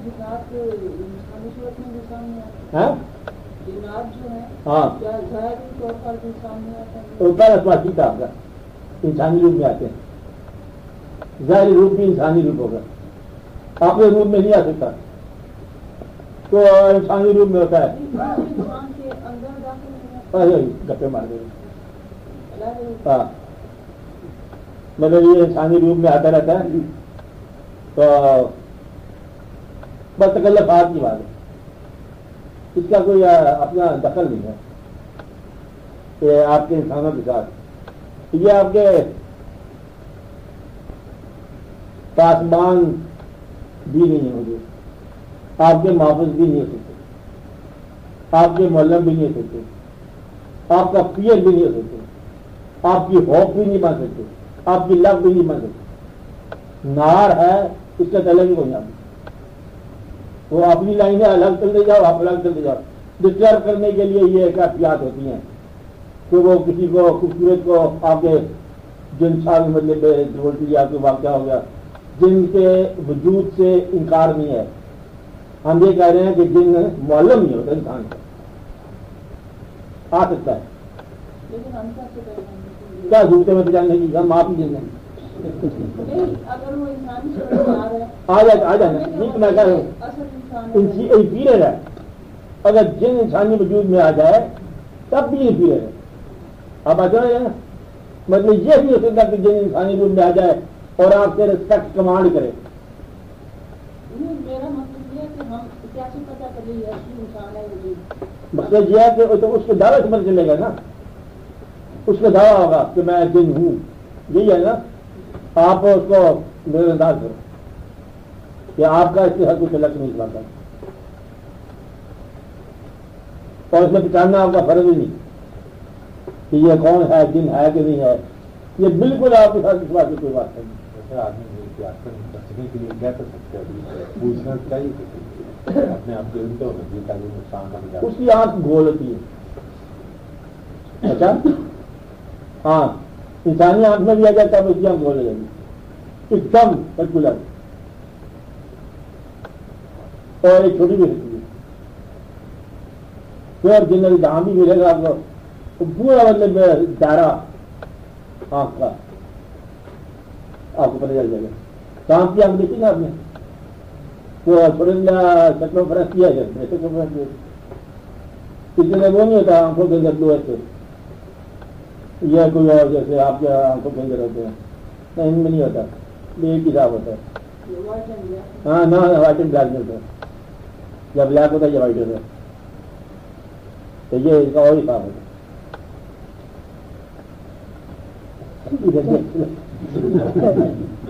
جنات انسانی صورت میں بھی سامنے آتے ہیں؟ جنات جو ہیں ہاں کیا ظاہری طور پر بھی سامنے آتے ہیں؟ ہوتا ہے کا آپ کا انسانی روپ میں آتے ہیں. ظاہری روپ بھی انسانی روپ ہوگا. آپ کے روپ میں نہیں آ سکتا تو انسانی روپ میں ہوتا ہے. انسان کے اندر داخل نہیں ہے. گپے مار دیں. اللہ ہاں مطلب یہ انسانی روپ میں آتا رہتا ہے تو بس تکلفات کی بات ہے. اس کا کوئی اپنا دخل نہیں ہے کہ آپ کے انسانوں کے ساتھ یہ آپ کے پاسبان بھی نہیں ہوں گے, آپ کے محافظ بھی نہیں ہو سکتے, آپ کے معلم بھی نہیں ہو سکتے, آپ کا پیر بھی نہیں ہو سکتے, آپ کی ہوپ بھی نہیں بن سکتے, آپ کی لو بھی نہیں بن سکتے. نار ہے اس کا تعلق ہی کوئی نہیں. وہ اپنی لائنیں الگ چلتے جاؤ, آپ الگ چلتے جاؤ. ڈسٹرب کرنے کے لیے یہ ایک احتیاط ہوتی ہیں کہ وہ کسی کو خوبصورت کو آپ کے جن سال مطلب الٹی یا کوئی واقعہ ہو گیا جن کے وجود سے انکار نہیں ہے. ہم یہ کہہ رہے ہیں کہ جن معلوم نہیں ہوتا انسان کو آ سکتا ہے. لیکن ہم کیا جھوٹے میں جاننے کی ہم آپ ہی جن اگر وہ انسانی صورت میں آ جانا نہیں تو میں کہہ رہا ہوں انفیریئر ہے. اگر جن انسانی وجود میں آ جائے تب بھی انفیریئر ہے. آپ آ جائیں نا مطلب یہ بھی ہو سکتا کہ جن انسانی روپ میں آ جائے اور آپ سے ریسپیکٹ کمانڈ کرے. میرا مطلب یہ ہے کہ ہم کیسے پتہ کریں یہ انسان ہے وجود. مطلب یہ ہے کہ تو اس کے دعوے سے مر چلے گا نا, اس کا دعویٰ ہوگا کہ میں جن ہوں. یہی ہے نا, آپ اس کو نظر انداز کرو کہ آپ کا اس سے ہر کچھ الگ نہیں چلاتا اور اس میں پہچاننا آپ کا فرض ہی نہیں کہ یہ کون ہے, جن ہے کہ نہیں ہے. یہ بالکل آپ کے ساتھ اس بات کی کوئی بات نہیں. آدمی کے لیے کیا کر سکتے ہیں, پوچھنا چاہیے اپنے آپ کے نقصان. اس کی آنکھ گول ہوتی ہے. اچھا ہاں انسانی آنکھ میں بھی آ جائے تب اس کی آنکھ گول ہو جائے گی ایک دم پرکولر. اور ایک چھوٹی بھی ہوتی ہے پھر جنرل جہاں بھی ملے گا آپ کو تو پورا مطلب دائرہ آنکھ کا آپ کو پتہ چل جائے گا. کام کی آنکھ دیکھی نا آپ نے وہ چھوٹے سکلوں فرق کیا جائے اس لیے وہ نہیں ہوتا آنکھوں کے اندر دو ایسے یا کوئی اور جیسے آپ کے آنکھوں کے اندر ہوتے ہیں نہ ان میں نہیں ہوتا. ایک ہی صاف ہوتا ہے. ہاں نہ وائٹ اینڈ بلیک ہوتا ہے. جب بلیک ہوتا ہے یا وائٹ ہوتا ہے تو یہ اس کا اور ہی صاف ہوتا ہے.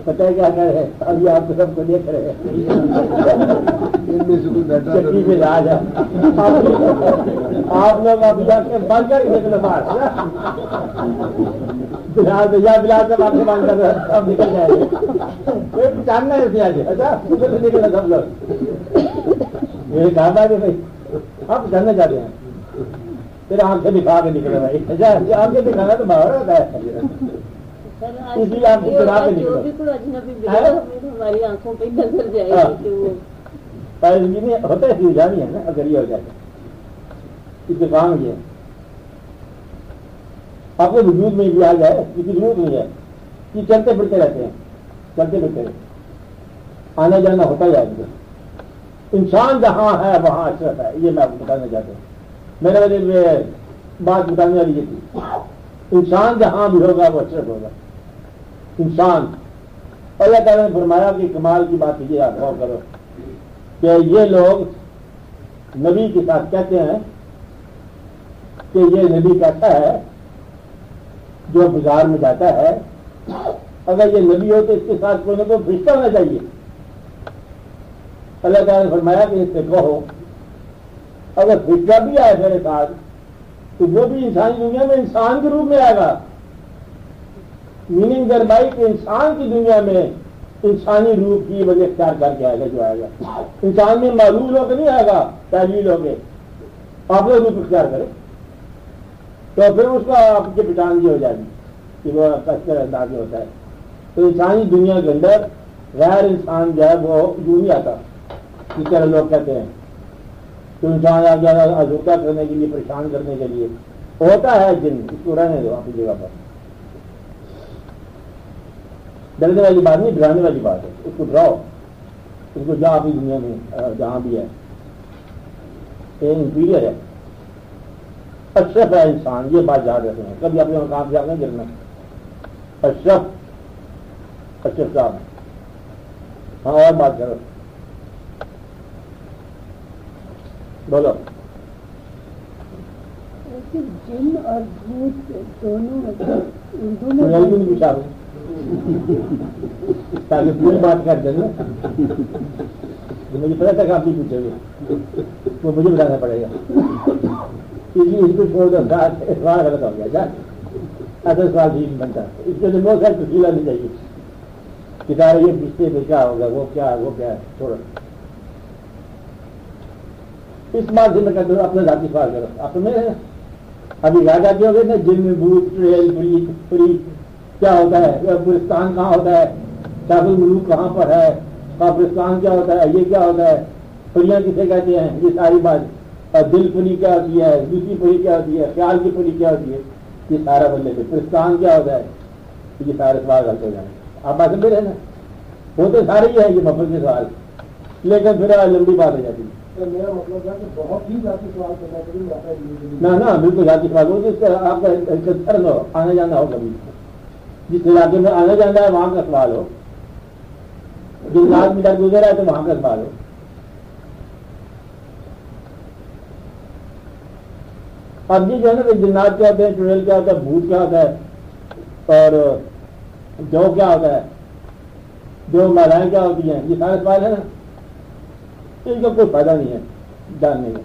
پتہ ہے کیا کہہ رہے ہیں ابھی آپ سب کو دیکھ رہے ہیں چٹی میں راج ہے آپ لوگ ابھی جا کے بند کر نکلے باہر بلال سے آپ سے بند کر رہے اب نکل جائے گے جاننا ہے آج. اچھا نکلنا سب لوگ میرے کہا تھا کہ بھائی آپ جاننا چاہتے ہیں پھر آنکھیں دکھا کے نکلے بھائی. اچھا آنکھیں دکھانا تو باہر ہوتا ہے اس لیے آپ دکھا کے نکلے ہماری آنکھوں پہ نظر جائے گی ہوتا ہے جانی ہے نا اگر یہ ہو جائے اس کے کام یہ آپ کے وجود میں بھی آ جائے کسی ضرورت نہیں ہے کہ چلتے پھرتے رہتے ہیں چلتے پھرتے رہتے آنا جانا ہوتا جائے گا. انسان جہاں ہے وہاں اشرف ہے. یہ میں آپ کو بتانا چاہتا ہوں. میرے وجہ بات بتانے والی یہ تھی انسان جہاں بھی ہوگا وہ اشرف ہوگا. انسان اللہ تعالیٰ نے فرمایا کہ کمال کی بات یہ آپ غور کرو کہ یہ لوگ نبی کے ساتھ کہتے ہیں کہ یہ نبی کہتا ہے جو بازار میں جاتا ہے اگر یہ نبی ہو تو اس کے ساتھ کوئی نہ کوئی فرشتہ ہونا چاہیے. اللہ تعالیٰ نے فرمایا کہ اس سے کہو اگر فرشتہ بھی آئے میرے ساتھ تو وہ بھی انسانی دنیا میں انسان کے روپ میں آئے گا. میننگ دربائی کہ انسان کی دنیا میں انسانی روپ کی وجہ اختیار کر کے آئے گا جو آئے گا. انسان میں معلوم ہو کے نہیں آئے گا تعلیل ہو کے آپ نے روپ اختیار کرے تو پھر اس کا آپ کی پہچان یہ ہو جائے گی کہ وہ کس انداز میں ہوتا ہے. تو انسانی دنیا کے اندر غیر انسان جو ہے وہ یوں نہیں آتا اس طرح لوگ کہتے ہیں تو انسان آ گیا آزودہ کرنے کے لیے، پریشان کرنے کے لیے ہوتا ہے جن، اس کو رہنے دو اپنی جگہ پر. ڈرنے والی بات نہیں، ڈرانے والی بات ہے. اس کو ڈراؤ، اس کو جہاں بھی دنیا میں جہاں بھی ہے انفیریئر ہے، اشرف ہے انسان، یہ بات یاد رکھیں. کبھی اپنے مقام سے آپ نہیں گرنا. اشرف صاحب، ہاں اور بات کرو، بولو. جن اور بھوت دونوں نہیں پوچھا تاکہ پوری بات کر دیں نا. مجھے پتا تھا کہ آپ نہیں پوچھیں گے، وہ مجھے بتانا پڑے گا. اس کو چھوڑ دو، سوال غلط ہو گیا. ایسا سوال ٹھیک نہیں بنتا. اس کے لیے بہت ساری تفصیلات نہیں چاہیے کہ سارے یہ رشتے میں کیا ہوگا، وہ کیا ہے. چھوڑو اس بات سے میں کہتا ہوں اپنا ذاتی سوال کرو. آپ تو میرے ابھی یاد آتی ہوگی نا جن بھوت ٹریل پری کیا ہوتا ہے، پورستان کہاں ہوتا ہے، شاہ الملوک کہاں پر ہے، قبرستان کیا ہوتا ہے، یہ کیا ہوتا ہے، پریاں کسے کہتے ہیں، یہ ساری بات. اور دل پری کیا ہوتی ہے، دوسری پری کیا ہوتی ہے، خیال کی پری کیا ہوتی ہے، یہ سارا بندے پہ. پرستان کیا ہوتا ہے، یہ سارے سوال غلط ہو جائیں. آپ بات سمجھ رہے نا، وہ تو سارے ہی ہیں یہ مفت کے سوال، لیکن پھر لمبی بات ہو جاتی ہے. میرا مطلب ہے کہ بہت ہی ذاتی سوال کرنا چاہیے. نہ بالکل ذاتی سوال ہو، جس کا آپ کا آنا جانا ہو، کبھی جس علاقے میں آنا جانا ہے وہاں کا سوال ہو، جس رات میں گزرا ہے تو وہاں کا سوال ہو. اب یہ جو ہے نا جنات کیا ہوتے ہیں، چڑیل کیا ہوتا ہے، بھوت کیا ہوتا ہے، اور جو کیا ہوتا ہے، جو مالائیں کیا ہوتی ہیں، یہ سارے سوال ہے نا. ان کا کوئی فائدہ نہیں ہے جاننے میں.